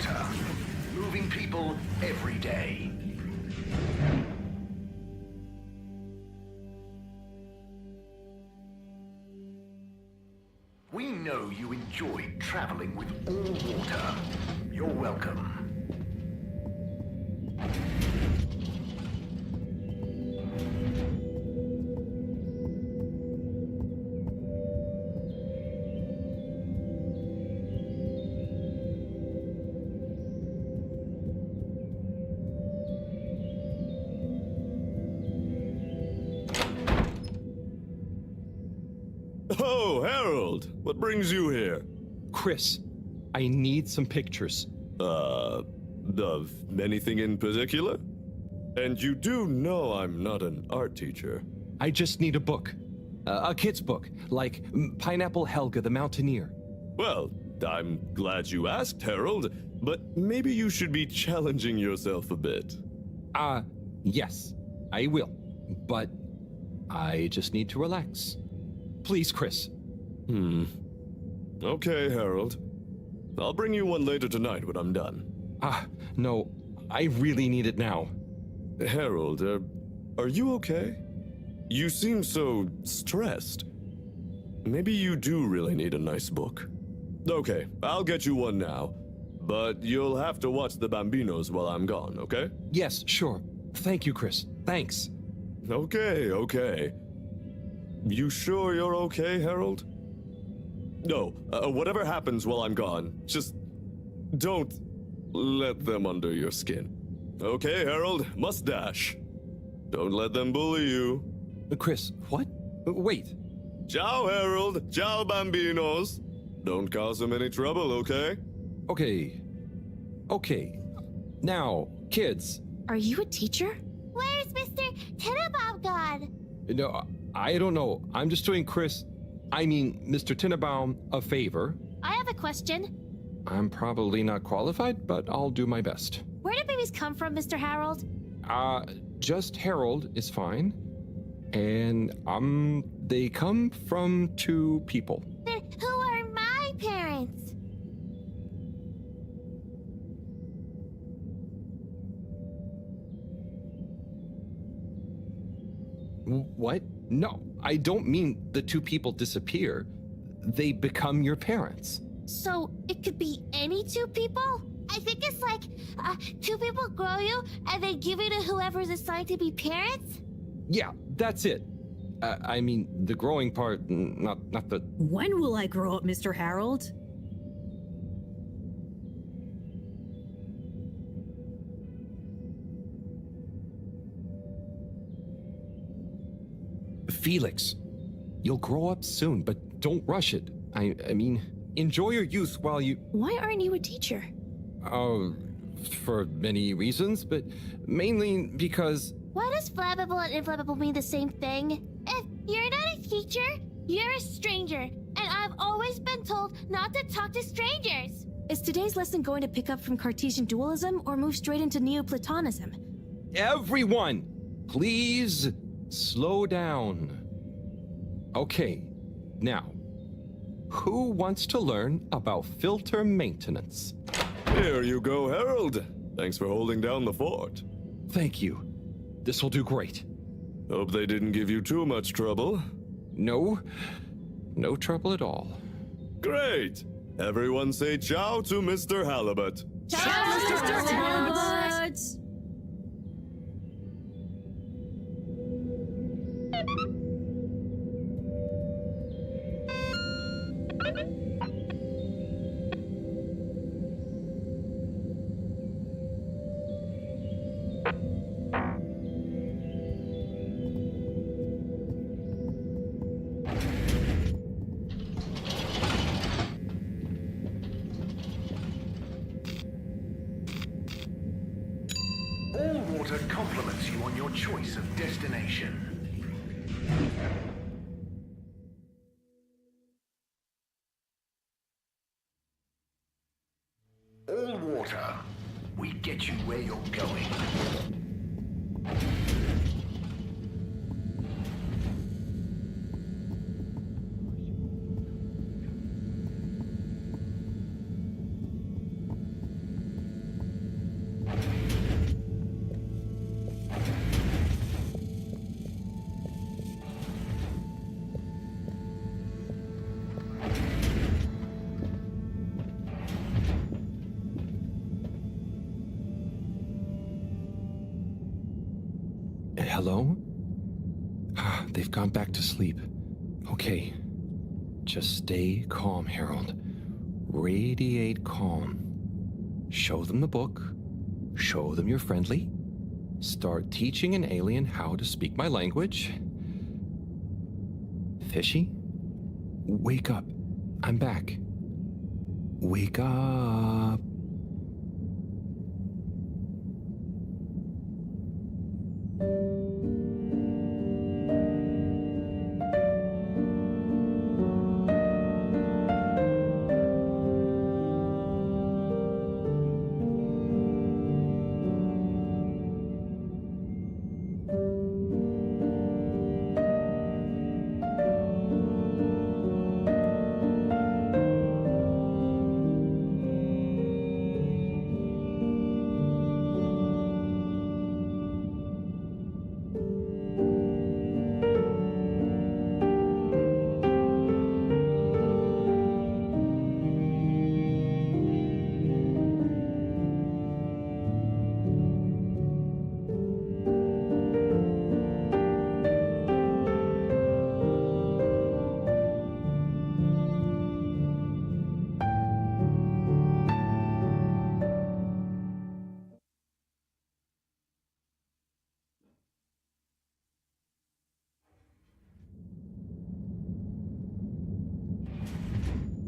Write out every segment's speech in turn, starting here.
water, moving people every day. We know you enjoyed traveling with All Water. You're welcome. Oh, Harold! What brings you here? Chris, I need some pictures. Of anything in particular? And you do know I'm not an art teacher. I just need a book. A kid's book, like Pineapple Helga the Mountaineer. Well, I'm glad you asked, Harold, but maybe you should be challenging yourself a bit. Yes, I will. But I just need to relax. Please, Chris. Okay, Harold. I'll bring you one later tonight when I'm done. No, I really need it now. Harold, are you okay? You seem so stressed. Maybe you do really need a nice book. Okay, I'll get you one now. But you'll have to watch the Bambinos while I'm gone, okay? Yes, sure. Thank you, Chris. Thanks. Okay. You sure you're okay, Harold? No, whatever happens while I'm gone, just don't let them under your skin. Okay, Harold, must dash. Don't let them bully you. Chris, what? Wait. Ciao, Harold. Ciao, Bambinos. Don't cause them any trouble, okay? Okay. Now, kids. Are you a teacher? Where's Mr. Tenenbaum gone? No, I don't know. I'm just doing Mr. Tinnebaum a favor. I have a question. I'm probably not qualified, but I'll do my best. Where do babies come from, Mr. Harold? Just Harold is fine. And, they come from two people. Then who are my parents? What? No, I don't mean the two people disappear. They become your parents. So, it could be any two people? I think it's like two people grow you and they give you to whoever's assigned to be parents. Yeah, that's it. I mean, the growing part, not the... When will I grow up, Mr. Harold? Felix, you'll grow up soon, but don't rush it. I mean, enjoy your youth while you... Why aren't you a teacher? For many reasons, but mainly because... Why does flammable and inflammable mean the same thing? If you're not a teacher, you're a stranger. And I've always been told not to talk to strangers. Is today's lesson going to pick up from Cartesian dualism or move straight into Neoplatonism? Everyone, please slow down. Okay, now, who wants to learn about filter maintenance? Here you go, Harold. Thanks for holding down the fort. Thank you. This will do great. Hope they didn't give you too much trouble. No trouble at all. Great! Everyone say ciao to Mr. Halibut. Ciao, Mr. Halibut! All Water compliments you on your choice of destination. All Water, we get you where you're going. Hello? They've gone back to sleep. Okay. Just stay calm, Harold. Radiate calm. Show them the book. Show them you're friendly. Start teaching an alien how to speak my language. Fishy? Wake up. I'm back. Wake up.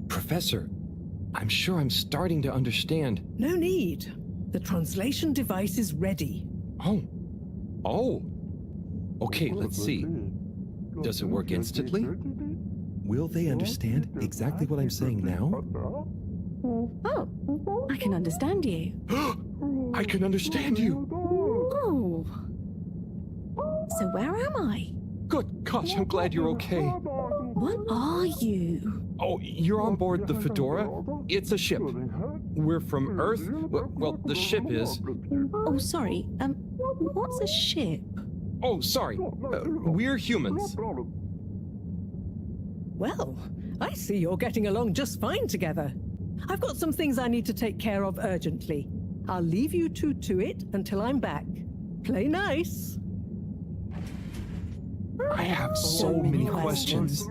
Professor, I'm sure I'm starting to understand. No need. The translation device is ready. Oh. Oh. Okay, let's see. Does it work instantly? Will they understand exactly what I'm saying now? Oh, I can understand you. I can understand you. Oh. So where am I? Good gosh, I'm glad you're okay. What are you? Oh, you're on board the Fedora? It's a ship. We're from Earth? Well, the ship is. Oh, sorry. What's a ship? Oh, sorry. We're humans. Well, I see you're getting along just fine together. I've got some things I need to take care of urgently. I'll leave you two to it until I'm back. Play nice. I have so many questions.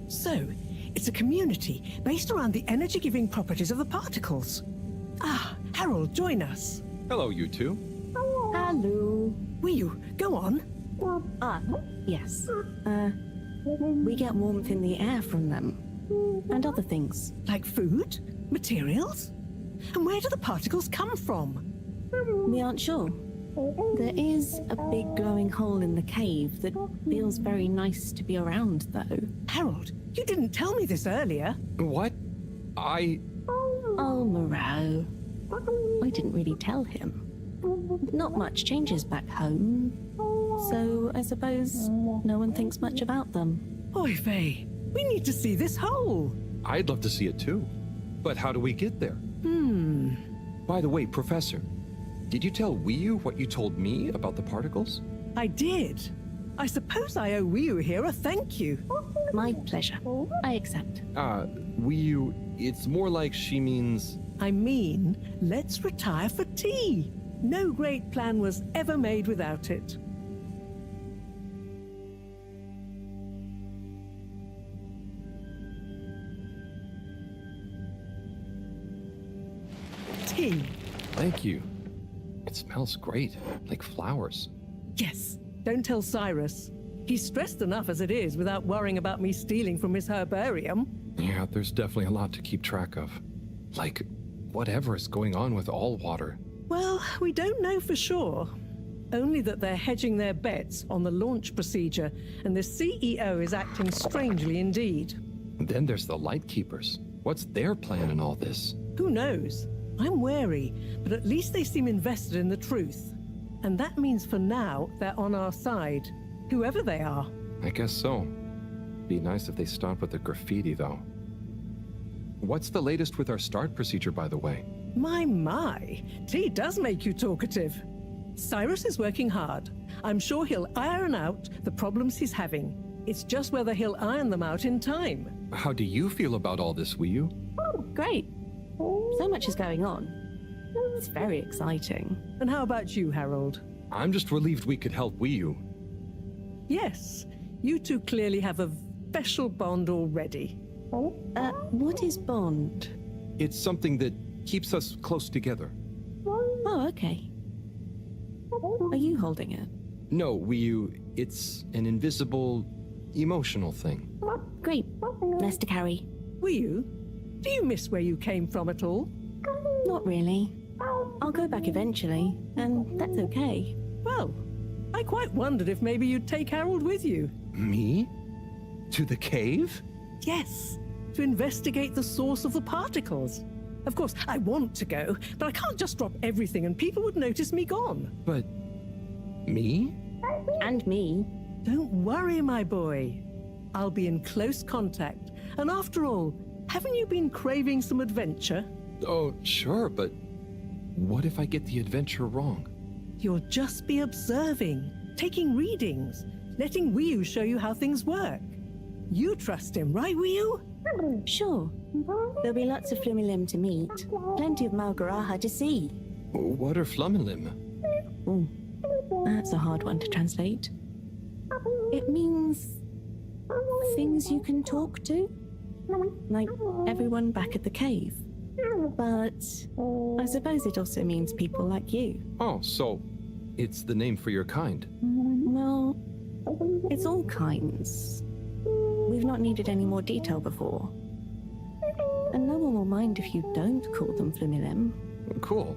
So, it's a community based around the energy-giving properties of the particles. Ah, Harold, join us. Hello, you two. Hello. Will you? Go on. Yes. We get warmth in the air from them. And other things. Like food? Materials? And where do the particles come from? We aren't sure. There is a big glowing hole in the cave that feels very nice to be around, though. Harold, you didn't tell me this earlier. What? Oh, Moreau. I didn't really tell him. Not much changes back home. So I suppose no one thinks much about them. Oy vey, we need to see this hole. I'd love to see it too. But how do we get there? By the way, Professor, did you tell Wiyu what you told me about the particles? I did. I suppose I owe Wiyu here a thank you. My pleasure. I accept. Wiyu, it's more like she means... I mean, let's retire for tea. No great plan was ever made without it. Tea. Thank you. It smells great, like flowers. Yes, don't tell Cyrus. He's stressed enough as it is without worrying about me stealing from his herbarium. Yeah, there's definitely a lot to keep track of. Like, whatever is going on with all water. Well, we don't know for sure. Only that they're hedging their bets on the launch procedure, and the CEO is acting strangely indeed. Then there's the Lightkeepers. What's their plan in all this? Who knows? I'm wary, but at least they seem invested in the truth. And that means for now, they're on our side. Whoever they are. I guess so. Be nice if they stopped with the graffiti, though. What's the latest with our start procedure, by the way? My. Tea does make you talkative. Cyrus is working hard. I'm sure he'll iron out the problems he's having. It's just whether he'll iron them out in time. How do you feel about all this, Wiyu? Great. So much is going on. It's very exciting. And how about you, Harold? I'm just relieved we could help Wiyu. Yes, you two clearly have a special bond already. What is bond? It's something that keeps us close together. Oh, okay. Are you holding it? No, Wiyu, it's an invisible, emotional thing. Great. Less to carry. Wiyu, do you miss where you came from at all? Not really. I'll go back eventually, and that's okay. Well, I quite wondered if maybe you'd take Harold with you. Me? To the cave? Yes, to investigate the source of the particles. Of course, I want to go, but I can't just drop everything and people would notice me gone. But... me? And me. Don't worry, my boy. I'll be in close contact. And after all, haven't you been craving some adventure? Oh, sure, but what if I get the adventure wrong? You'll just be observing, taking readings, letting Wiyu show you how things work. You trust him, right, Wiyu? Sure. There'll be lots of Flumilim to meet. Plenty of Malgaraha to see. What are Flumilim? Ooh, that's a hard one to translate. It means things you can talk to. Like everyone back at the cave. But I suppose it also means people like you. Oh, so it's the name for your kind. Well, it's all kinds. We've not needed any more detail before. And no one will mind if you don't call them Flumilim. Cool.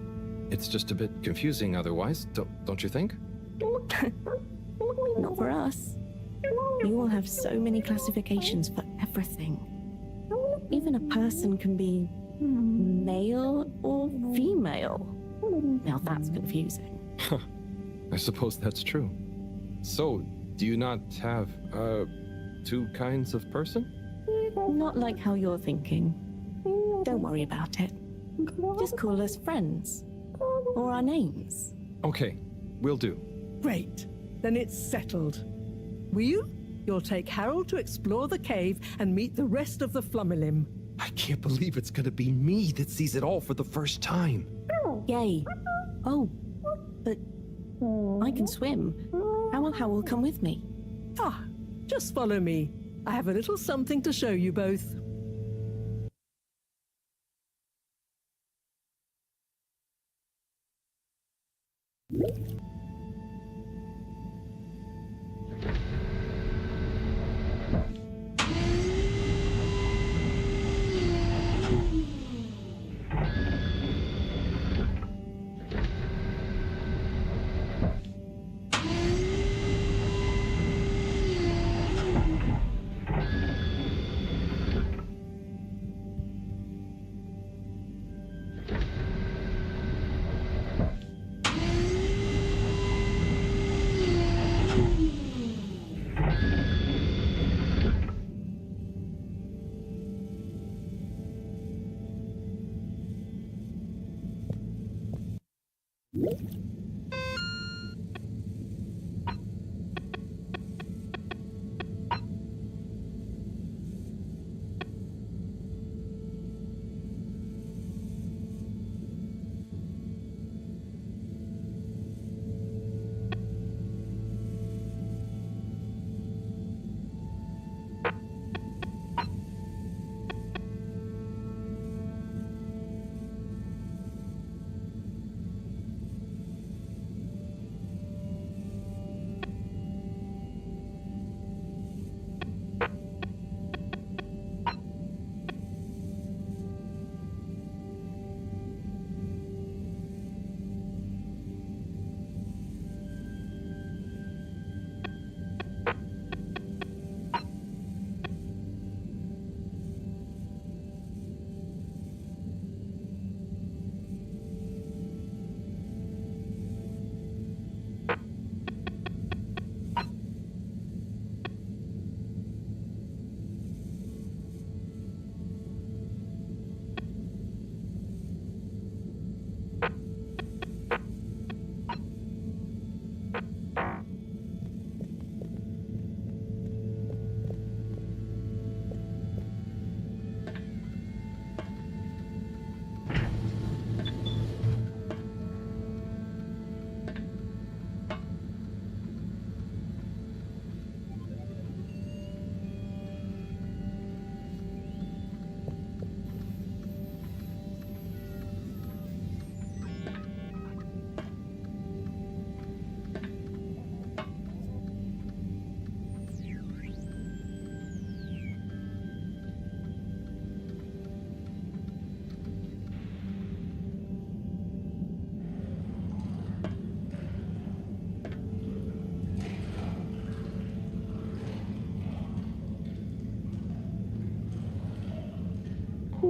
It's just a bit confusing otherwise, don't you think? Not for us. You all have so many classifications for everything. Even a person can be male or female. Now that's confusing. I suppose that's true. So, do you not have, two kinds of person? Not like how you're thinking. Don't worry about it. Just call us friends. Or our names. Okay, will do. Great. Then it's settled. Wiyu, you'll take Harold to explore the cave and meet the rest of the Flumilim. I can't believe it's gonna be me that sees it all for the first time. Yay. Oh, but I can swim. How will come with me? Ah, just follow me. I have a little something to show you both.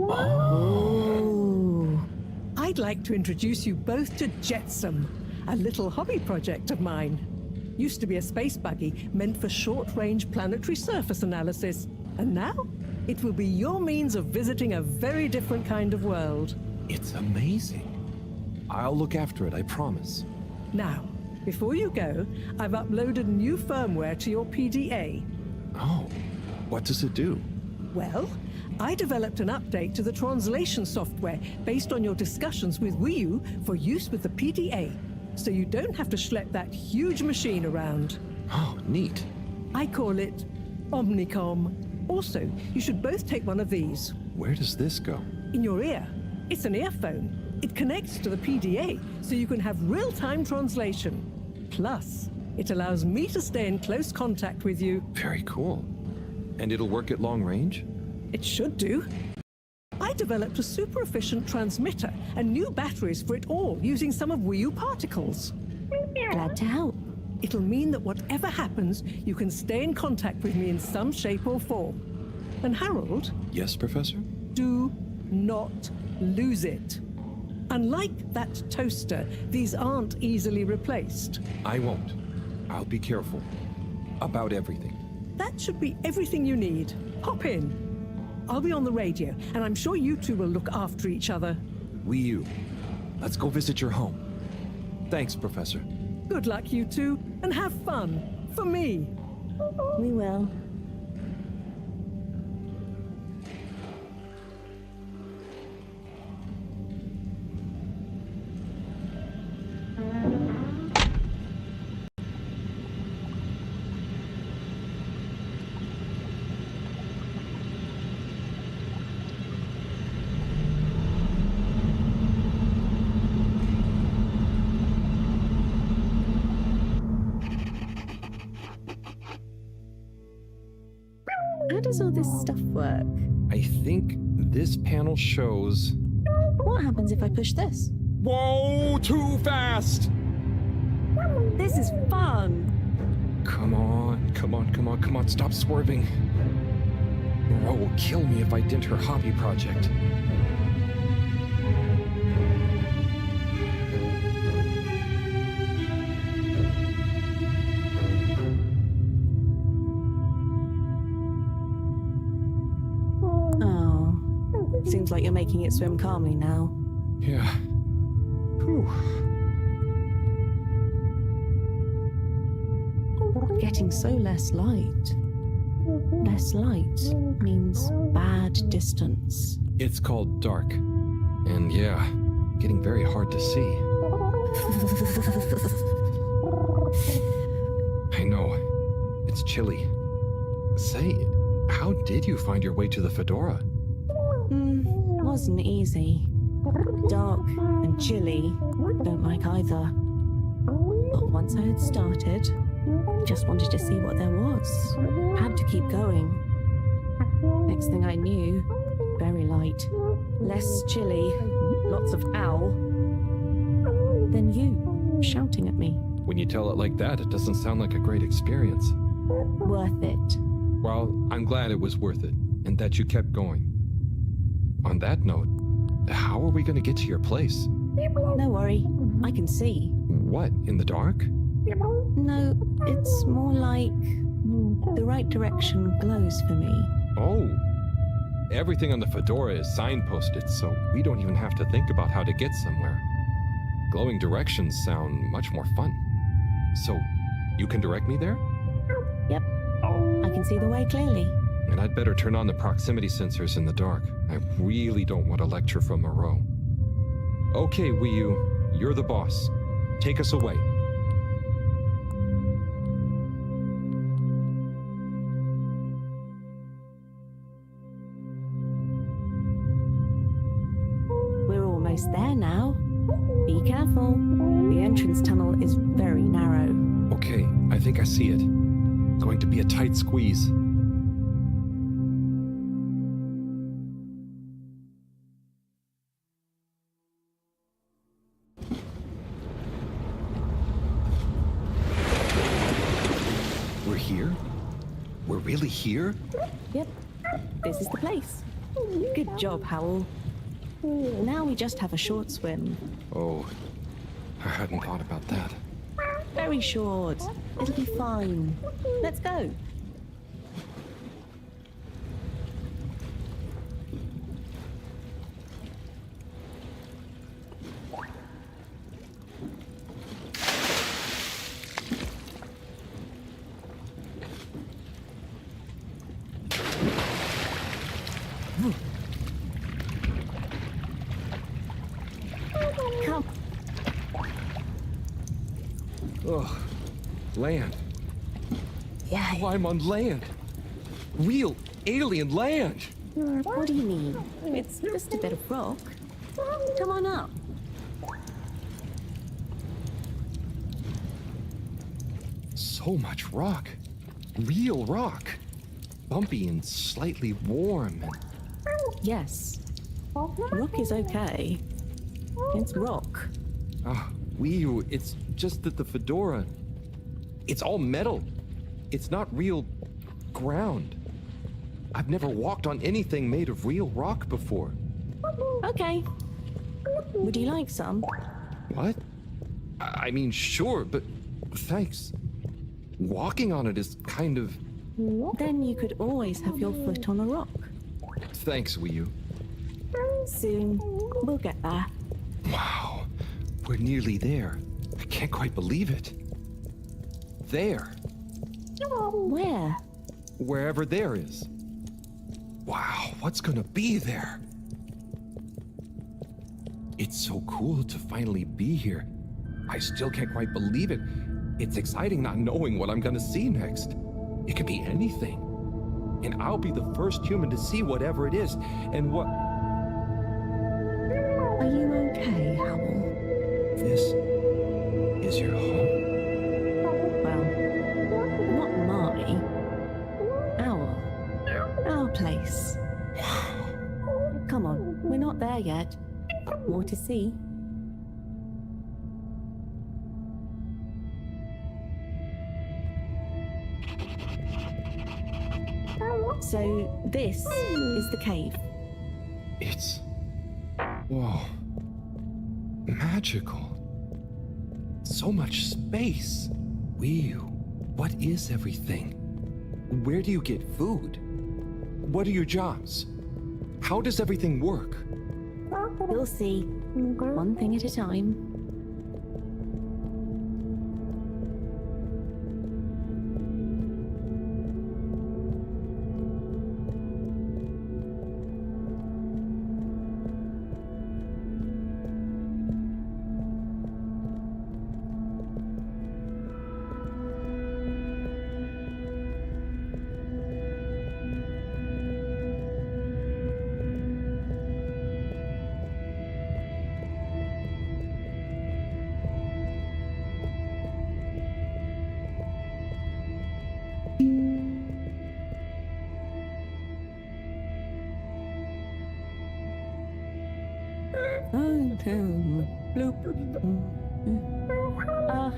Oh. I'd like to introduce you both to Jetsam, a little hobby project of mine. Used to be a space buggy meant for short-range planetary surface analysis, and now it will be your means of visiting a very different kind of world. It's amazing. I'll look after it, I promise. Now, before you go, I've uploaded new firmware to your PDA. Oh, what does it do? Well, I developed an update to the translation software based on your discussions with Wii U for use with the PDA, so you don't have to schlep that huge machine around. Oh, neat. I call it Omnicom. Also, you should both take one of these. Where does this go? In your ear. It's an earphone. It connects to the PDA, so you can have real-time translation. Plus, it allows me to stay in close contact with you. Very cool. And it'll work at long range? It should do. I developed a super efficient transmitter and new batteries for it all using some of Wii U particles. Glad to help. It'll mean that whatever happens, you can stay in contact with me in some shape or form. And Harold, Yes, Professor? do not lose it. Unlike that toaster, these aren't easily replaced. I won't. I'll be careful. About everything. That should be everything you need. Hop in. I'll be on the radio, and I'm sure you two will look after each other. Wii U, let's go visit your home. Thanks, Professor. Good luck, you two, and have fun. For me. We will. How does all this stuff work? I think this panel shows... What happens if I push this? Whoa, too fast! This is fun! Come on, come on, come on, come on, stop swerving. Ro will kill me if I dent her hobby project. Oh. Seems like you're making it swim calmly now. Yeah. Whew. Getting so less light. Less light means bad distance. It's called dark. And yeah, getting very hard to see. I know. It's chilly. Say, how did you find your way to the Fedora? Wasn't easy. Dark and chilly. Don't like either. But once I had started, just wanted to see what there was. Had to keep going. Next thing I knew, very light. Less chilly. Lots of owl. Then you, shouting at me. When you tell it like that, it doesn't sound like a great experience. Worth it. Well, I'm glad it was worth it, and that you kept going. On that note, how are we going to get to your place? No worry, I can see. What, in the dark? No, it's more like the right direction glows for me. Oh. Everything on the Fedora is signposted, so we don't even have to think about how to get somewhere. Glowing directions sound much more fun. So, you can direct me there? Yep, I can see the way clearly. And I'd better turn on the proximity sensors in the dark. I really don't want a lecture from Moreau. Okay, Wii U, you're the boss. Take us away. We're almost there now. Be careful. The entrance tunnel is very narrow. Okay, I think I see it. Going to be a tight squeeze. We're here? We're really here? Yep, this is the place. Good job, Howl. Now we just have a short swim. Oh, I hadn't thought about that. Very short. It'll be fine. Let's go. Come. Ugh. Land. Yeah. Oh, I'm on land. Real alien land. What do you mean? It's just a bit of rock. Come on up. So much rock. Real rock. Bumpy and slightly warm. And Yes. Rock is okay. It's rock. it's just that the fedora, it's all metal. It's not real ground. I've never walked on anything made of real rock before. Okay. Would you like some? What? I mean, sure, but thanks. Walking on it is kind of... Then you could always have your foot on a rock. Thanks, Wii U. Soon, we'll get there. Wow, we're nearly there. I can't quite believe it. There. Where? Wherever there is. Wow, what's gonna be there? It's so cool to finally be here. I still can't quite believe it. It's exciting not knowing what I'm gonna see next. It could be anything. And I'll be the first human to see whatever it is. And what... Are you okay, Howl? This is your home? Well, not mine. Our place. Come on, we're not there yet. More to see. So, this is the cave. It's... Whoa. Magical. So much space. Whew. What is everything? Where do you get food? What are your jobs? How does everything work? We'll see. One thing at a time.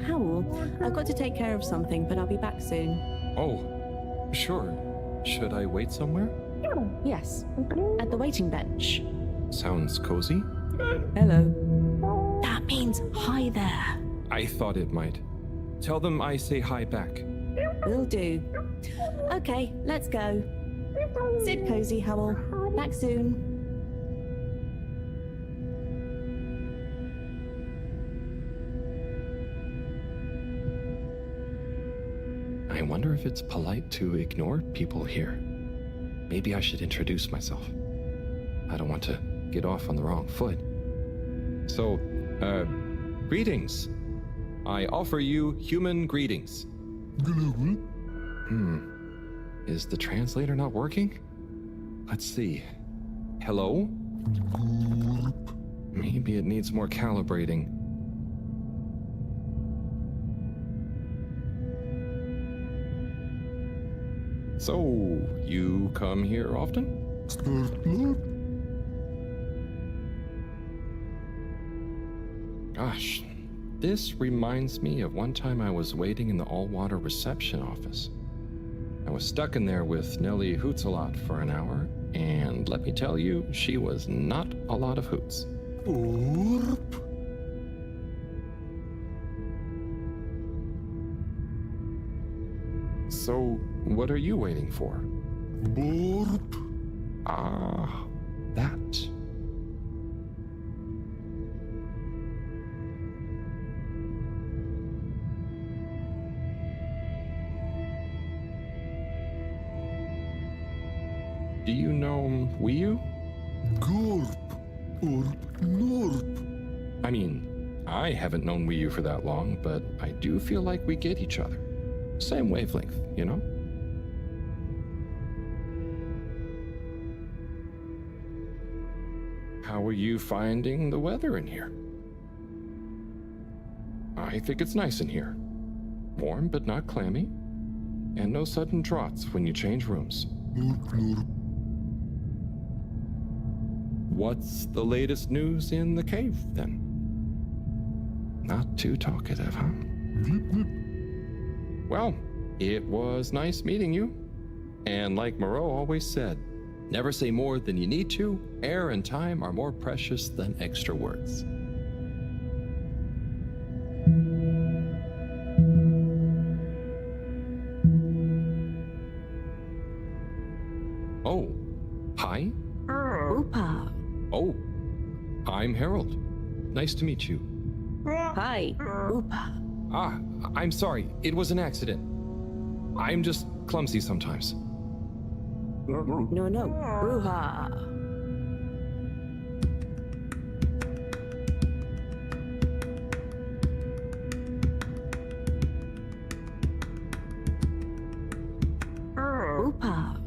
Howl, I've got to take care of something, but I'll be back soon. Oh, sure. Should I wait somewhere? Yes, at the waiting bench. Sounds cozy. Hello. That means hi there. I thought it might. Tell them I say hi back. Will do. Okay, let's go. Sit cozy, Howl. Back soon. I wonder if it's polite to ignore people here. Maybe I should introduce myself. I don't want to get off on the wrong foot. So, greetings. I offer you human greetings. Is the translator not working? Let's see. Hello? Maybe it needs more calibrating. So, you come here often? Gosh, this reminds me of one time I was waiting in the all-water reception office. I was stuck in there with Nellie Hootsalot for an hour, and And let me tell you, she was not a lot of hoots. So, what are you waiting for? Ah, that. Do you know Wii U? I mean, I haven't known Wii U for that long, but I do feel like we get each other. Same wavelength, you know? How are you finding the weather in here? I think it's nice in here. Warm but not clammy. And no sudden draughts when you change rooms. What's the latest news in the cave, then? Not too talkative, huh? Well, it was nice meeting you. And like Moreau always said, never say more than you need to. Air and time are more precious than extra words. Oh, hi. Oopa. Oh, I'm Harold. Nice to meet you. Hi. Oopa. Ah, I'm sorry. It was an accident. I'm just clumsy sometimes. No. Ruha. Oopa.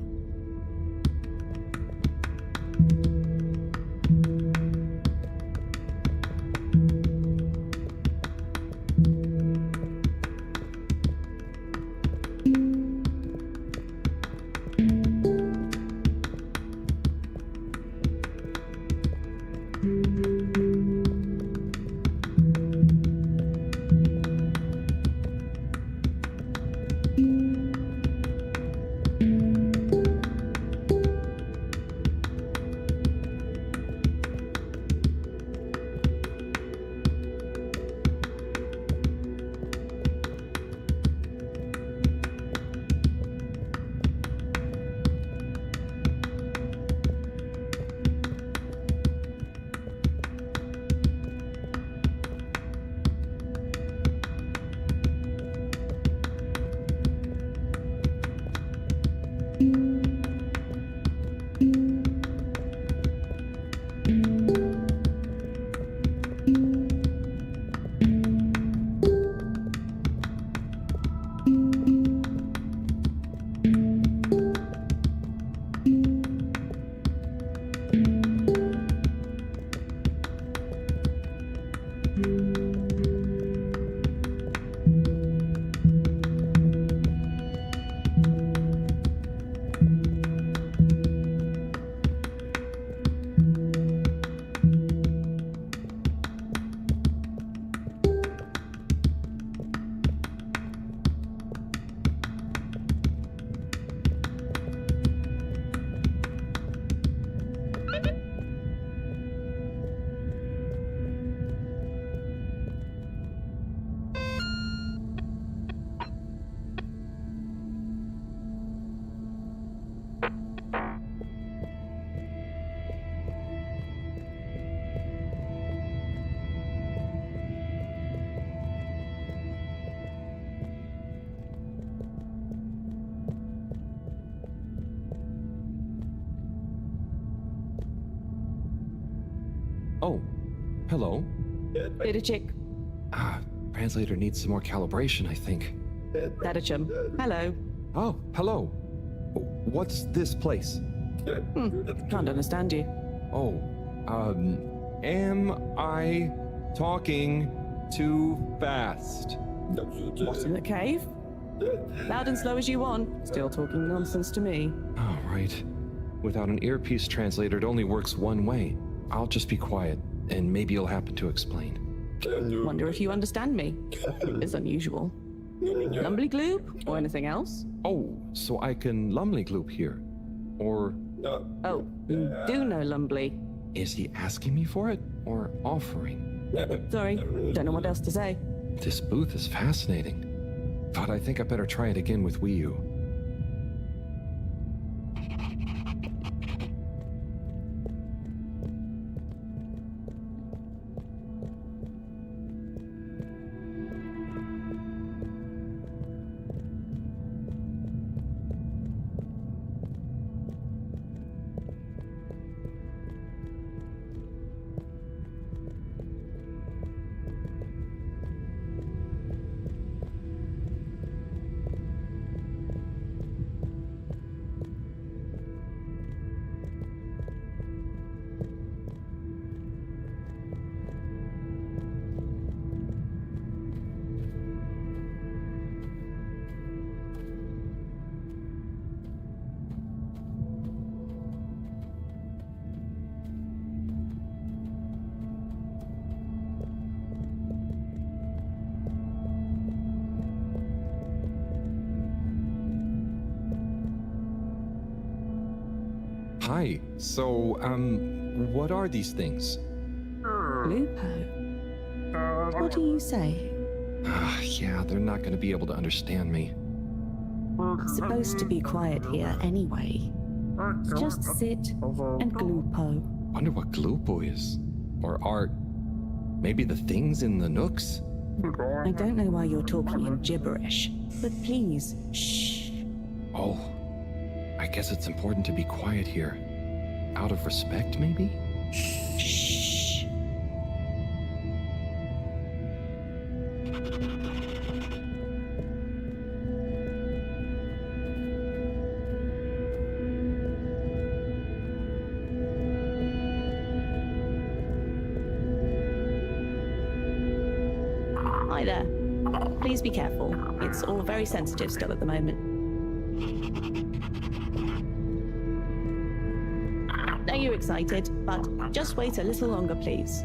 Oh, hello. Bit of chick. Ah, translator needs some more calibration, I think. Dadachum. Hello. Oh, hello. What's this place? Can't understand you. Oh, am I talking too fast? What's in the cave? Loud and slow as you want. Still talking nonsense to me. Oh, right. Without an earpiece translator, it only works one way. I'll just be quiet, and maybe you'll happen to explain. Wonder if you understand me. It's unusual. Lumbly gloop or anything else? Oh, so I can lumley gloop here. Or Oh, you do know Lumbly. Is he asking me for it or offering? Sorry, don't know what else to say. This booth is fascinating, but I think I better try it again with Wii U. Hi. So, what are these things? Lupo. What do you say? Yeah, they're not going to be able to understand me. Supposed to be quiet here anyway. Just sit and glupo. Wonder what Glupo is. Or art. Maybe the things in the nooks? I don't know why you're talking in gibberish, but please, shh. Oh, I guess it's important to be quiet here. Out of respect, maybe? Shh. Hi there. Please be careful. It's all very sensitive still at the moment. Now you're excited, but just wait a little longer, please.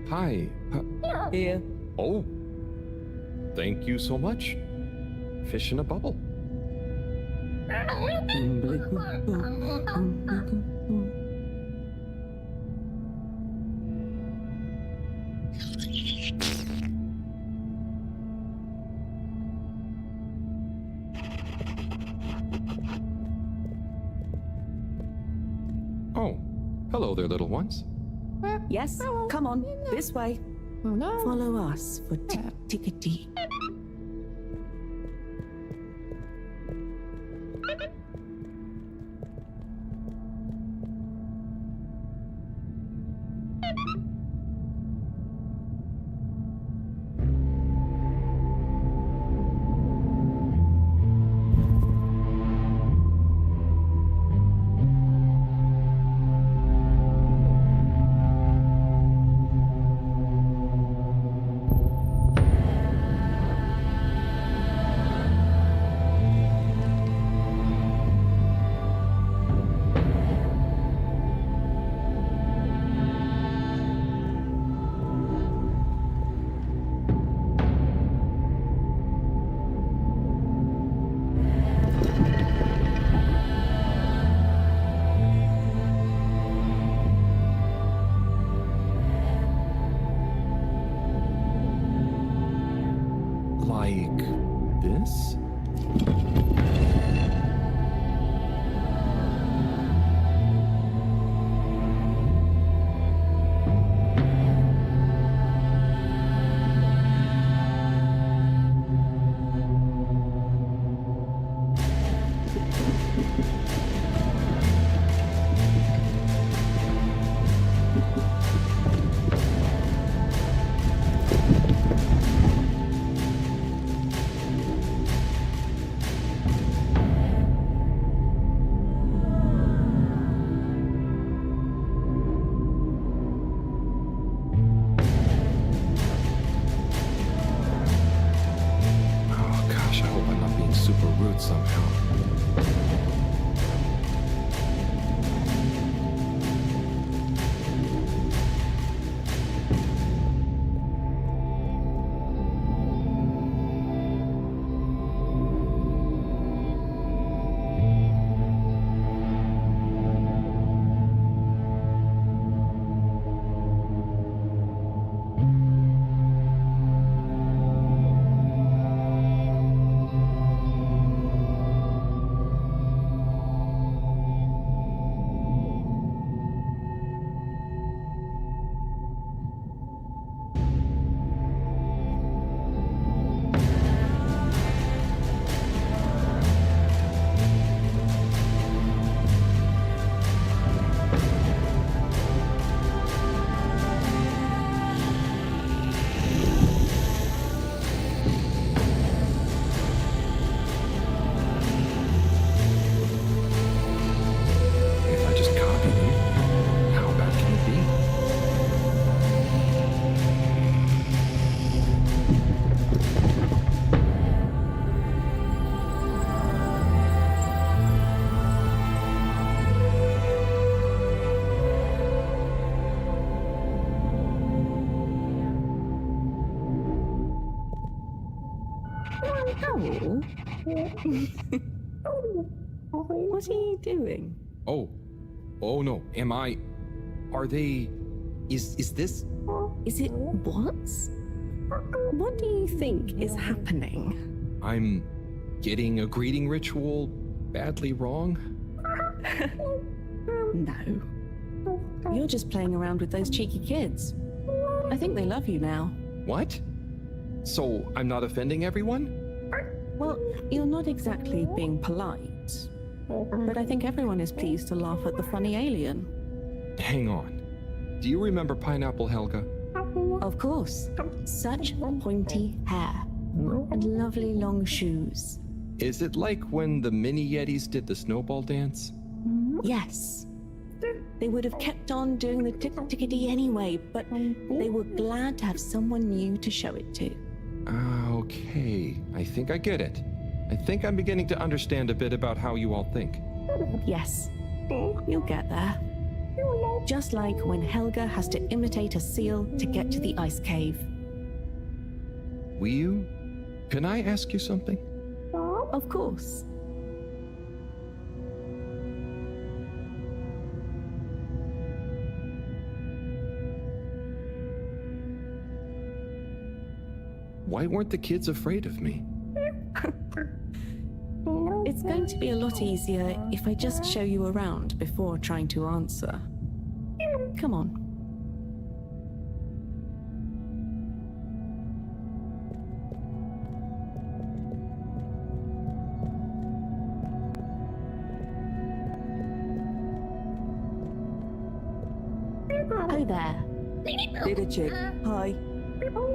Hi. Here. Oh. Thank you so much. Fish in a bubble. Oh. Hello there, little ones. Yes, come on, this way. Follow us for tickety. Like this? Oh gosh, I hope I'm not being super rude somehow. If I just copy them, how bad can it be? Harold? What are you doing? Oh. Oh no. Am I. Are they. Is this. Is it what? What do you think is happening? I'm getting a greeting ritual badly wrong? No. You're just playing around with those cheeky kids. I think they love you now. What? So I'm not offending everyone? Well, you're not exactly being polite. But I think everyone is pleased to laugh at the funny alien. Hang on. Do you remember Pineapple Helga? Of course. Such pointy hair. And lovely long shoes. Is it like when the mini Yetis did the snowball dance? Yes. They would have kept on doing the tick-tickety anyway, but they were glad to have someone new to show it to. Ah, okay. I think I get it. I think I'm beginning to understand a bit about how you all think. Yes, you'll get there. Just like when Helga has to imitate a seal to get to the ice cave. Will, can I ask you something? Of course. Why weren't the kids afraid of me? It's going to be a lot easier if I just show you around before trying to answer. Come on. Hi there. Little chick. Hi.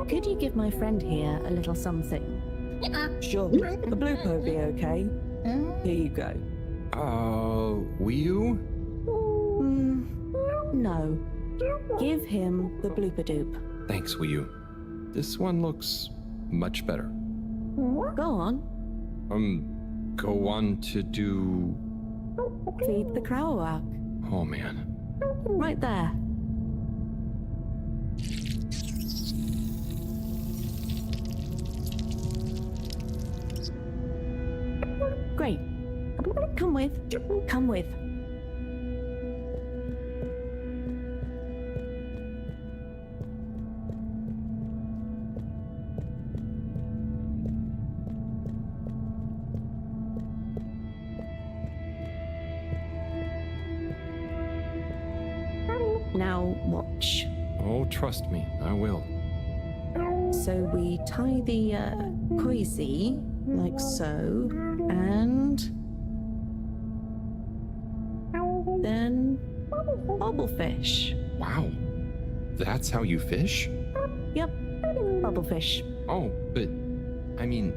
Could you give my friend here a little something? Sure. The blooper will be okay. Here you go. Will? No. Give him the blooper doop. Thanks, Will. This one looks much better. Go on. Go on to do... Feed the crowak. Oh, man. Right there. Great. Come with. Come with. Now watch. Oh, trust me, I will. So we tie the koizi like so, and then bubblefish. Wow. That's how you fish? Yep, bubblefish. Oh, but I mean,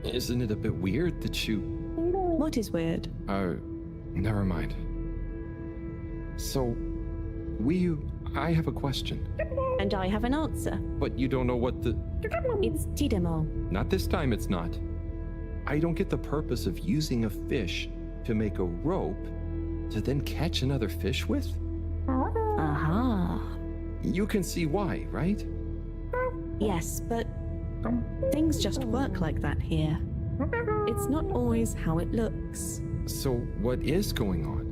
isn't it a bit weird that you... What is weird? Never mind. So, I have a question. And I have an answer. But you don't know what the... It's tidemo. Not this time, it's not. I don't get the purpose of using a fish to make a rope to then catch another fish with? Aha. You can see why, right? Yes, but things just work like that here. It's not always how it looks. So, what is going on?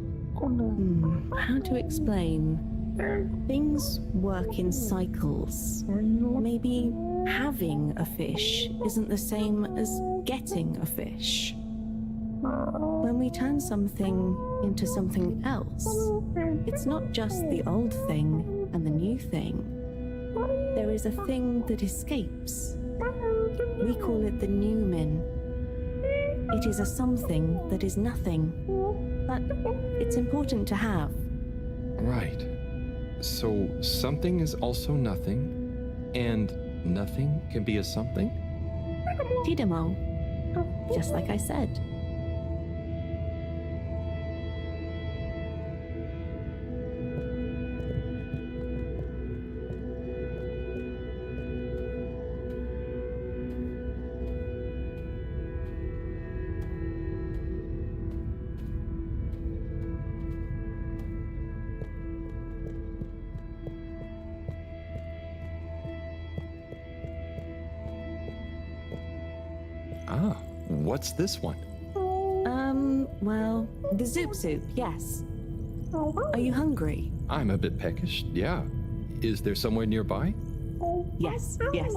How to explain? Things work in cycles. Maybe having a fish isn't the same as getting a fish. When we turn something into something else, it's not just the old thing and the new thing. There is a thing that escapes. We call it the Newman. It is a something that is nothing, but it's important to have. Right. So, something is also nothing, and nothing can be a something? Tidemo. Just like I said. Ah, what's this one? Well, the Zoop Soup, yes. Are you hungry? I'm a bit peckish, yeah. Is there somewhere nearby? Yes,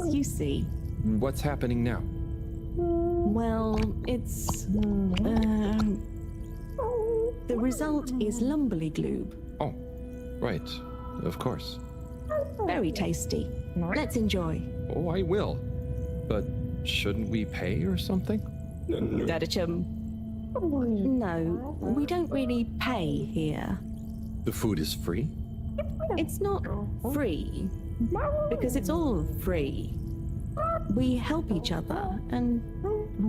you see. What's happening now? Well, it's... the result is Lumberly Gloob. Oh, right. Of course. Very tasty. Let's enjoy. Oh, I will. But shouldn't we pay or something? Dadachum. No, we don't really pay here. The food is free? It's not free, because it's all free. We help each other, and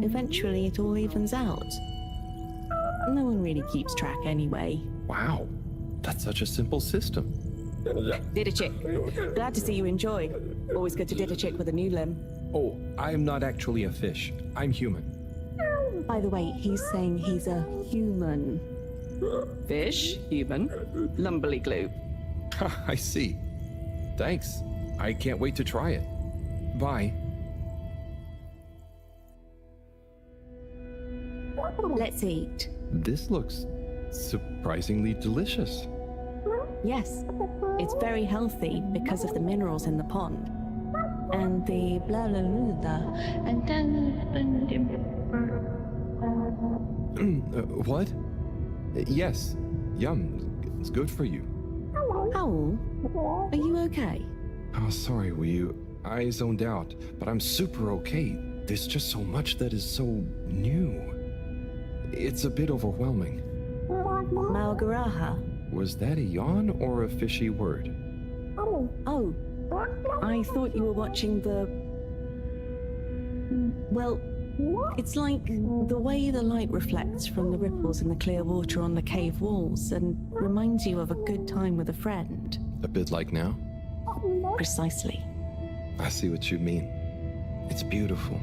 eventually it all evens out. No one really keeps track anyway. Wow, that's such a simple system. Didachick, glad to see you enjoy. Always good to Didachick with a new limb. Oh, I'm not actually a fish. I'm human. By the way, he's saying he's a human. Fish, human, Lumberly Glue. I see. Thanks. I can't wait to try it. Bye. Let's eat. This looks surprisingly delicious. Yes, it's very healthy because of the minerals in the pond. And the blah blah blah blah. And What? Yes. Yum. It's good for you. Howl, are you okay? Oh, sorry, Wii. I zoned out, but I'm super okay. There's just so much that is so new. It's a bit overwhelming. Malgaraha. Was that a yawn or a fishy word? Oh, I thought you were watching the... Well, it's like the way the light reflects from the ripples in the clear water on the cave walls and reminds you of a good time with a friend. A bit like now? Precisely. I see what you mean. It's beautiful.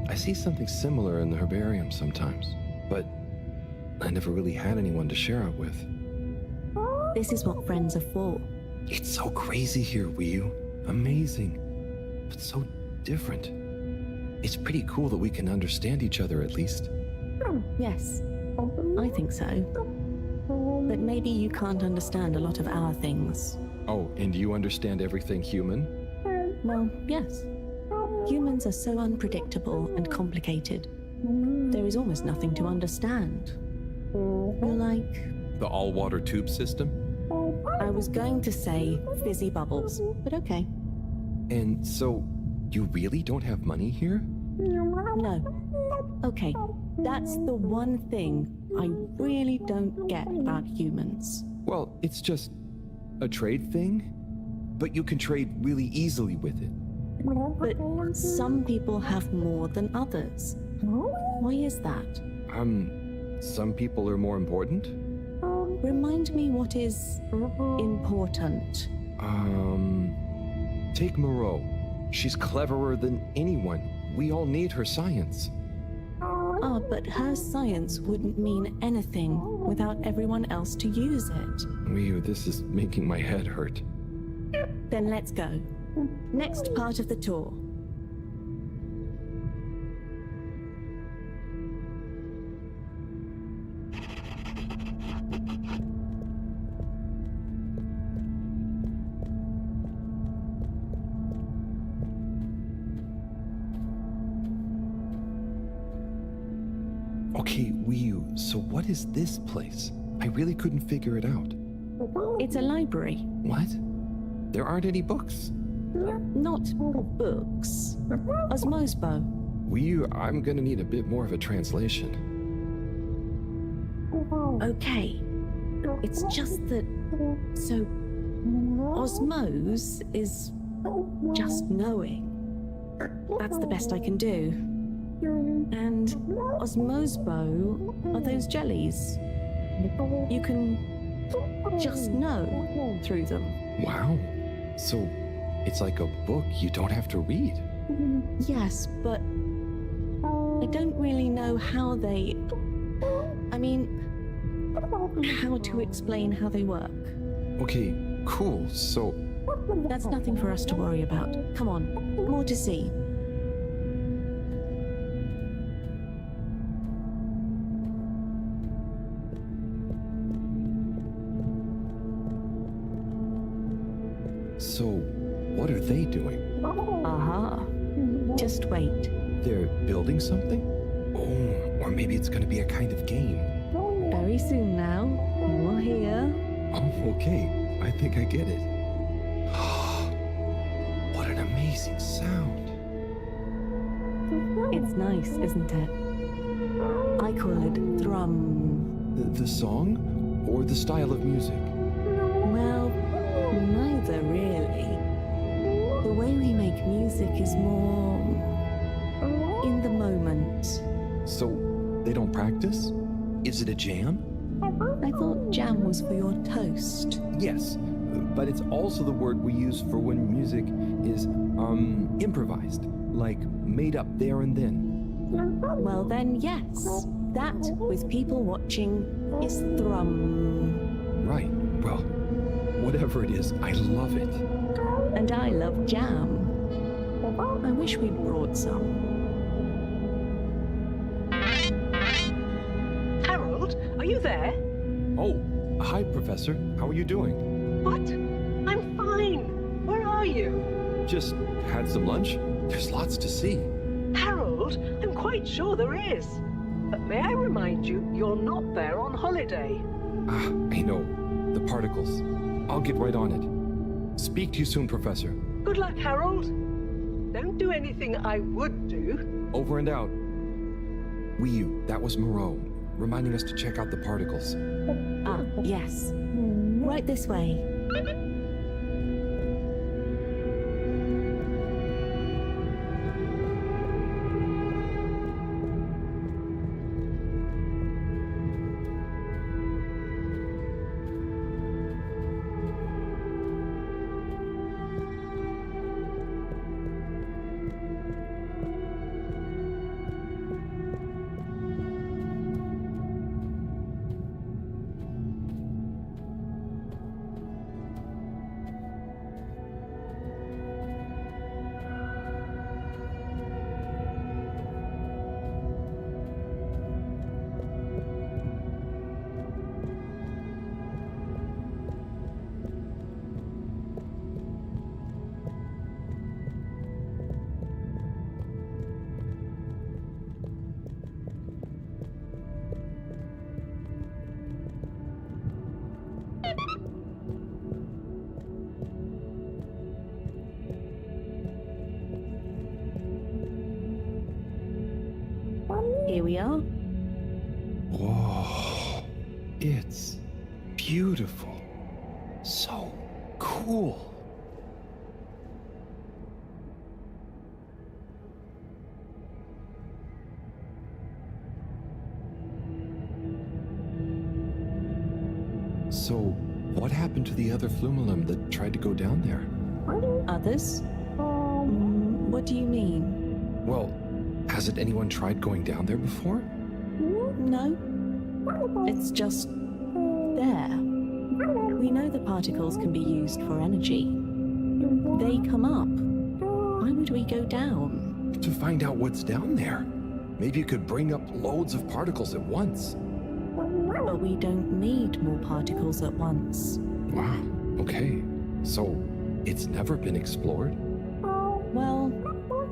I see something similar in the herbarium sometimes, but I never really had anyone to share it with. This is what friends are for. It's so crazy here, Wii. Amazing, but so different. It's pretty cool that we can understand each other at least. Yes, I think so. But maybe you can't understand a lot of our things. Oh, and you understand everything human? Well, yes. Humans are so unpredictable and complicated. There is almost nothing to understand. You're like... The all-water tube system? I was going to say fizzy bubbles, but okay. And so, you really don't have money here? No. Okay, that's the one thing I really don't get about humans. Well, it's just a trade thing, but you can trade really easily with it. But some people have more than others. Why is that? Some people are more important? Remind me what is important. Take Moreau. She's cleverer than anyone. We all need her science. Ah, but her science wouldn't mean anything without everyone else to use it. This is making my head hurt. Then let's go. Next part of the tour. Okay, Wiyu, so what is this place? I really couldn't figure it out. It's a library. What? There aren't any books. Not books. Osmosbo. Wiyu, I'm gonna need a bit more of a translation. Okay. It's just that. So. Osmose is just knowing. That's the best I can do. And Osmosbo are those jellies. You can just know through them. Wow. So, it's like a book you don't have to read. Yes, but I don't really know how they. I mean, how to explain how they work. Okay, cool. So, That's nothing for us to worry about. Come on, more to see. so what are they doing? Aha. Just wait. They're building something? Oh, or maybe it's gonna be a kind of game. Very soon now. You're here. Oh, okay. I think I get it. What an amazing sound. It's nice, isn't it? I call it thrum. The song or the style of music? Well, neither really. The way we make music is more in the moment. So they don't practice? Is it a jam? I thought jam was for your toast. Yes, but it's also the word we use for when music is improvised, like made up there and then. Well then, yes. That, with people watching, is thrum. Right. Well, whatever it is, I love it. And I love jam. I wish we'd brought some. Harold, are you there? Oh, hi, Professor. How are you doing? What? I'm fine. Where are you? Just had some lunch. There's lots to see. Harold, I'm quite sure there is. But may I remind you, you're not there on holiday. I know. The particles. I'll get right on it. Speak to you soon, Professor. Good luck, Harold. Don't do anything I would do. Over and out. Wiyu, that was Moreau, reminding us to check out the particles. Ah, yes. Right this way. Here we are. Whoa. It's beautiful. So cool. So, what happened to the other Flumelum that tried to go down there? Others? What do you mean? Well, hasn't anyone tried going down there before? No. It's just there. We know the particles can be used for energy. They come up. Why would we go down? To find out what's down there. Maybe you could bring up loads of particles at once. But we don't need more particles at once. Wow, okay. So, it's never been explored? Well,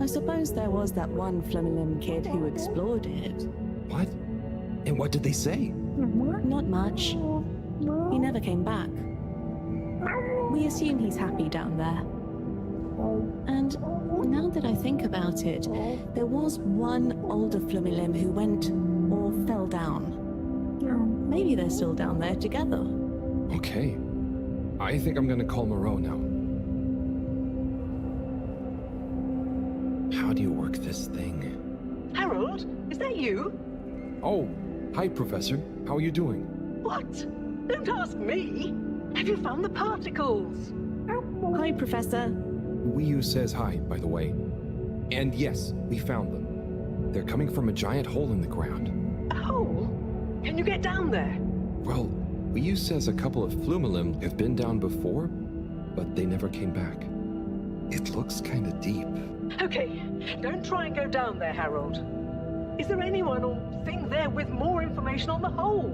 I suppose there was that one Flumelum kid who explored it. What? And what did they say? Not much. He never came back. We assume he's happy down there. And now that I think about it, there was one older Flumelum who went or fell down. Maybe they're still down there together. Okay. I think I'm gonna call Moreau now. How do you work this thing? Harold, is that you? Oh, hi, Professor. How are you doing? What? Don't ask me. Have you found the particles? Hi, Professor. Wiyu says hi, by the way. And yes, we found them. They're coming from a giant hole in the ground. A hole? Can you get down there? Well, Wiyu says a couple of Flumelum have been down before, but they never came back. It looks kind of deep. Okay, don't try and go down there, Harold. Is there anyone or thing there with more information on the hole?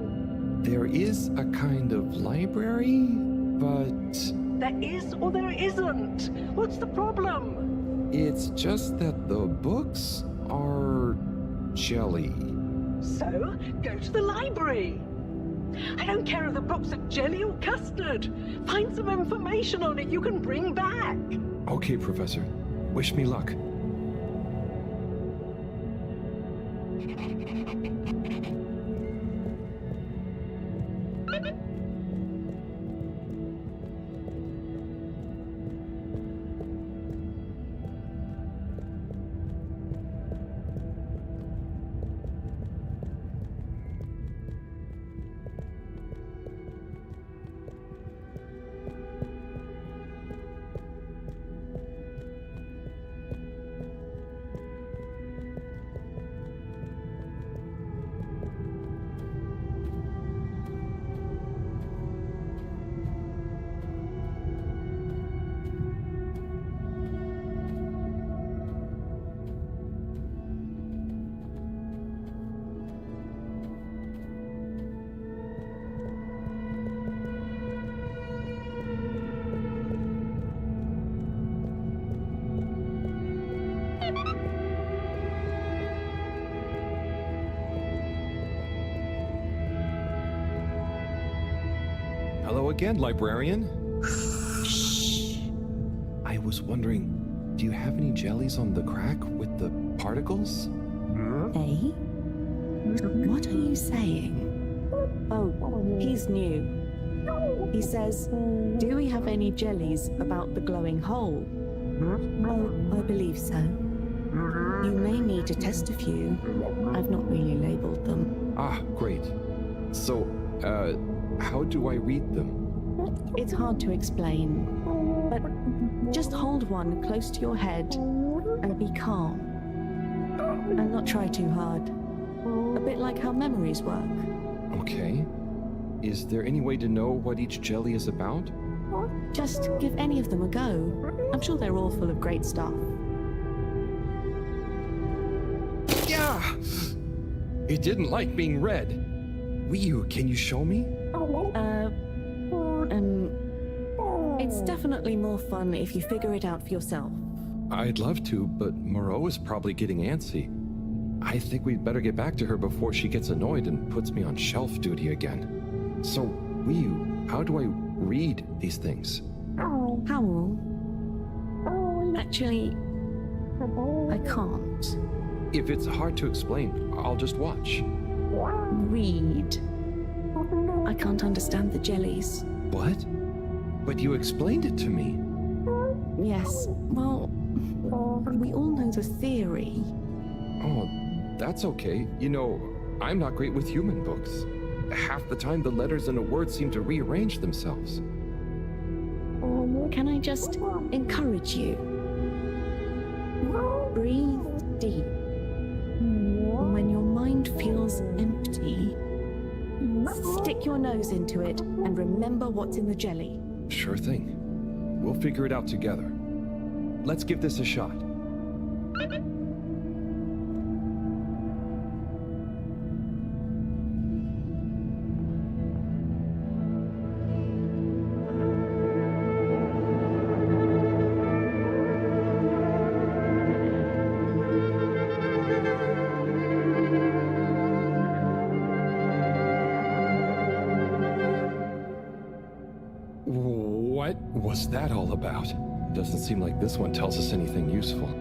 There is a kind of library, but There is or there isn't. What's the problem? it's just that the books are jelly. So, go to the library. I don't care if the books are jelly or custard. Find some information on it you can bring back. Okay, Professor. Wish me luck. Hello again, librarian. Shh. I was wondering, do you have any jellies on the crack with the particles? Eh? What are you saying? Oh, he's new. He says, do we have any jellies about the glowing hole? Oh, I believe so. You may need to test a few. I've not really labeled them. Ah, great. So, how do I read them? It's hard to explain, but just hold one close to your head and be calm. And not try too hard. A bit like how memories work. Okay. Is there any way to know what each jelly is about? Just give any of them a go. I'm sure they're all full of great stuff. Yeah! It didn't like being read. Wiyu, can you show me? It's definitely more fun if you figure it out for yourself. I'd love to, but Moreau is probably getting antsy. I think we'd better get back to her before she gets annoyed and puts me on shelf duty again. So, Wiyu, how do I read these things? Howl? Actually, I can't. If it's hard to explain, I'll just watch. Read. I can't understand the jellies. What? But you explained it to me. Yes, well, we all know the theory. Oh, that's okay. You know, I'm not great with human books. Half the time, the letters in a word seem to rearrange themselves. Can I just encourage you? Breathe deep. When your mind feels empty, stick your nose into it and remember what's in the jelly. Sure thing. We'll figure it out together. Let's give this a shot. What was that all about? Doesn't seem like this one tells us anything useful.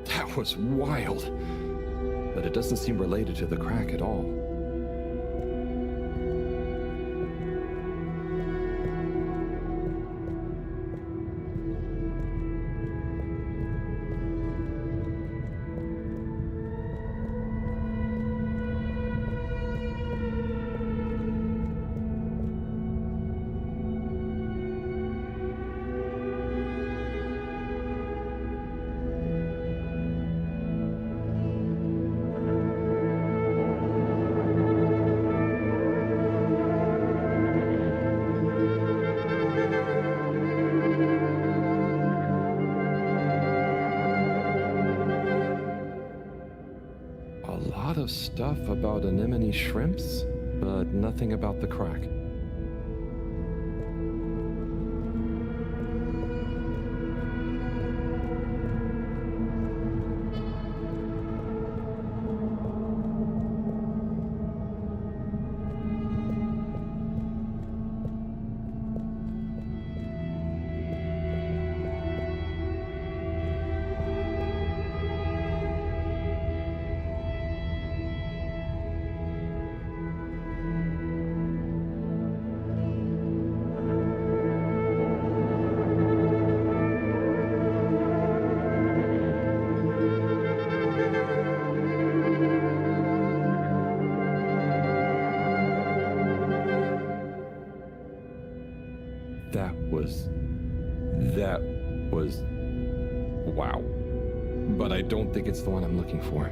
That was wild. But it doesn't seem related to the crack at all. A lot of stuff about anemone shrimps, but nothing about the crack. That was... wow. But I don't think it's the one I'm looking for.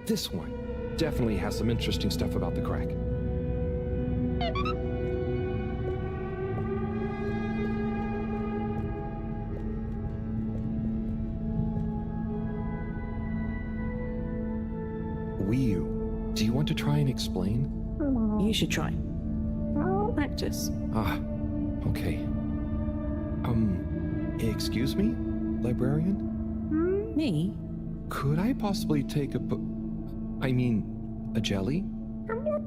This one definitely has some interesting stuff about the crack. Wii, do you want to try and explain? You should try. Practice. Ah, okay. Excuse me, librarian? Me? Could I possibly take a jelly?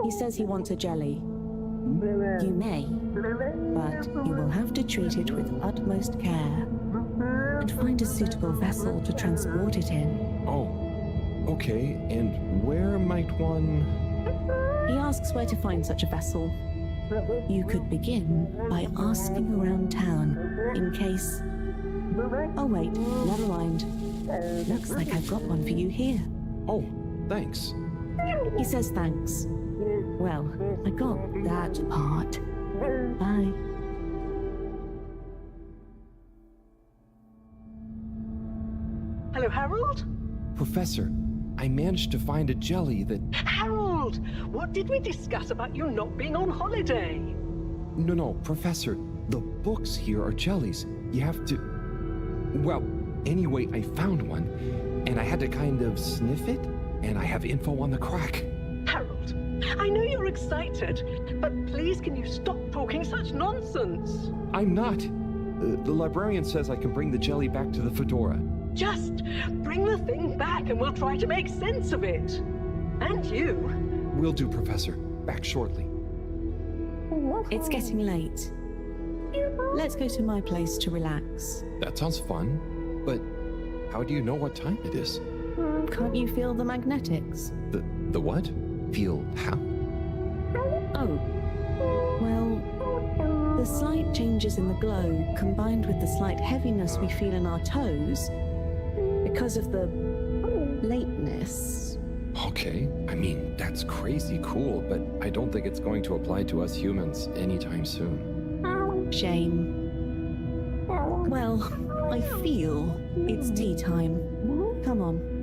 He says he wants a jelly. You may, but you will have to treat it with utmost care and find a suitable vessel to transport it in. Oh, Okay, and where might one... He asks where to find such a vessel. You could begin by asking around town, in case... Oh wait, never mind. Looks like I've got one for you here. Oh, thanks. He says thanks. Well, I got that part. Bye. Hello, Harold? Professor, I managed to find a jelly that... Harold! What did we discuss about you not being on holiday? No, Professor, the books here are jellies. You have to... Well, anyway, I found one, and I had to kind of sniff it, and I have info on the crack. Harold, I know you're excited, but please can you stop talking such nonsense? I'm not. The librarian says I can bring the jelly back to the fedora. Just bring the thing back and we'll try to make sense of it. And you. Will do, Professor. Back shortly. It's getting late. Let's go to my place to relax. That sounds fun, but how do you know what time it is? Can't you feel the magnetics? The what? Feel how? Oh. Well, the slight changes in the glow, combined with the slight heaviness we feel in our toes, because of the lateness. Okay, I mean, that's crazy cool, but I don't think it's going to apply to us humans anytime soon. Shame. Well, I feel it's tea time. Come on.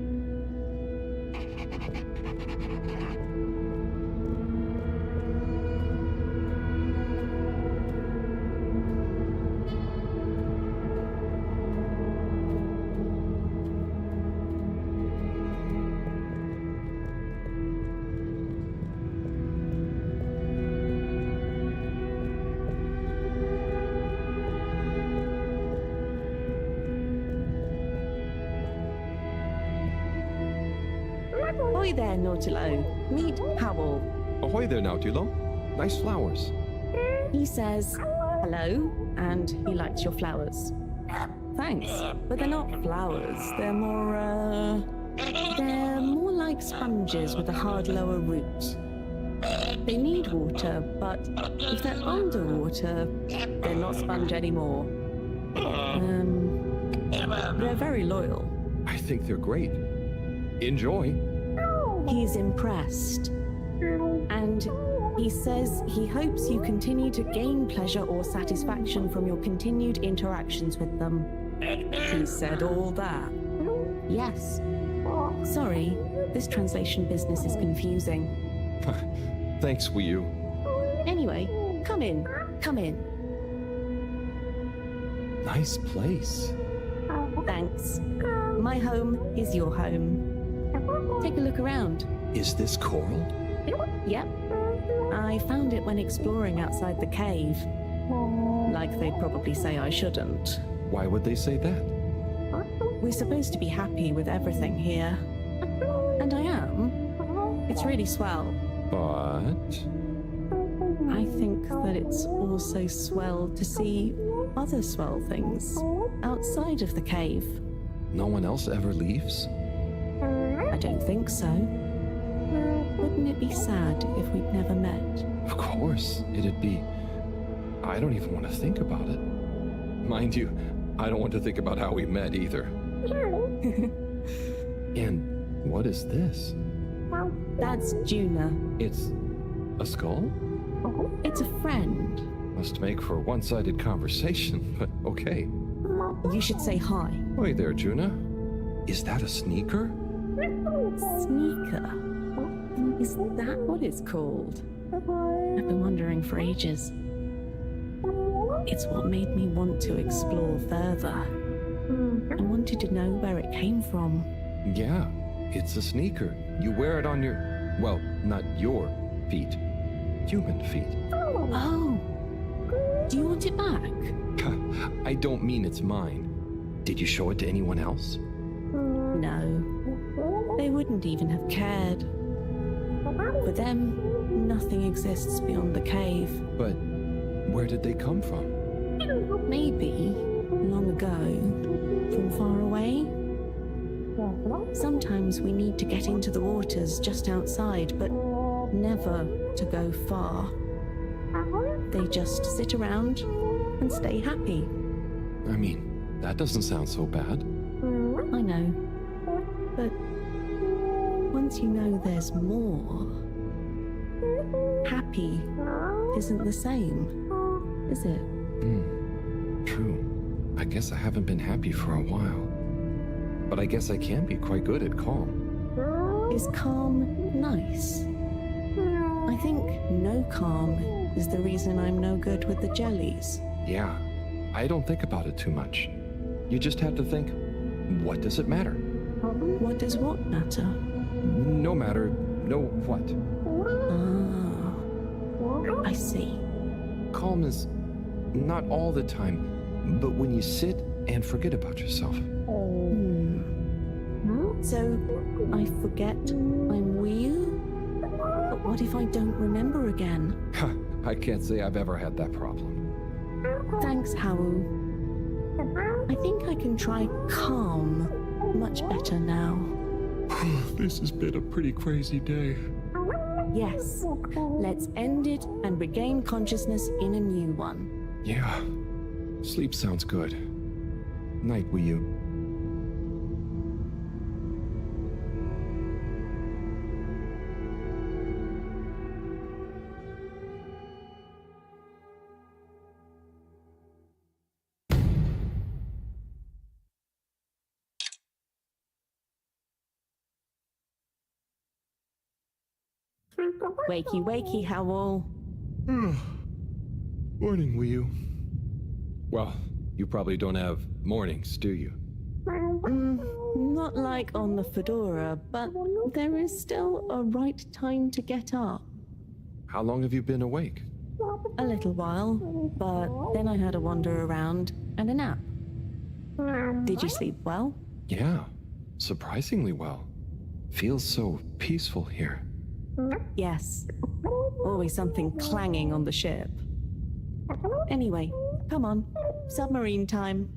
Ahoy there, Nautilo. Meet Howell. Ahoy there, Nautilo. Nice flowers. He says hello, and he likes your flowers. Thanks, but they're not flowers. They're more like sponges with a hard lower root. They need water, but if they're underwater, they're not sponge anymore. They're very loyal. I think they're great. Enjoy. He's impressed. And he says he hopes you continue to gain pleasure or satisfaction from your continued interactions with them. He said all that. Yes. Sorry, this translation business is confusing. Thanks, Wii U. Anyway, come in. Come in. Nice place. Thanks. My home is your home. Take a look around. Is this coral? Yep. I found it when exploring outside the cave. Like they'd probably say I shouldn't. Why would they say that? We're supposed to be happy with everything here. And I am. It's really swell. But... I think that it's also swell to see other swell things outside of the cave. No one else ever leaves? I don't think so. Wouldn't it be sad if we'd never met? Of course, it'd be... I don't even want to think about it. Mind you, I don't want to think about how we met either. And what is this? That's Juna. It's a skull? It's a friend. Must make for a one-sided conversation, but okay. You should say hi. Hey there, Juna. Is that a sneaker? Sneaker? Is that what it's called? I've been wondering for ages. It's what made me want to explore further. I wanted to know where it came from. Yeah, it's a sneaker. You wear it on your... well, not your feet. Human feet. Oh! Do you want it back? I don't mean it's mine. Did you show it to anyone else? No. They wouldn't even have cared. For them, nothing exists beyond the cave. But where did they come from? Maybe, long ago, from far away. Sometimes we need to get into the waters just outside, but never to go far. They just sit around and stay happy. I mean, that doesn't sound so bad. I know. But once you know there's more, happy isn't the same, is it? True. I guess I haven't been happy for a while. But I guess I can be quite good at calm. Is calm nice? I think no calm is the reason I'm no good with the jellies. Yeah, I don't think about it too much. You just have to think, what does it matter? What does what matter? No matter, no what. Ah, I see. Calm is not all the time, but when you sit and forget about yourself. So, I forget I'm Wii? But what if I don't remember again? I can't say I've ever had that problem. Thanks, Haru. I think I can try calm much better now. This has been a pretty crazy day. Yes, let's end it and regain consciousness in a new one. Yeah, sleep sounds good. Night, will you? Wakey, wakey, Howl. Morning, will you? Well, you probably don't have mornings, do you? Not like on the Fedora, but there is still a right time to get up. How long have you been awake? A little while, but then I had a wander around and a nap. Did you sleep well? Yeah, surprisingly well. Feels so peaceful here. Yes. Always something clanging on the ship. Anyway, come on. Submarine time.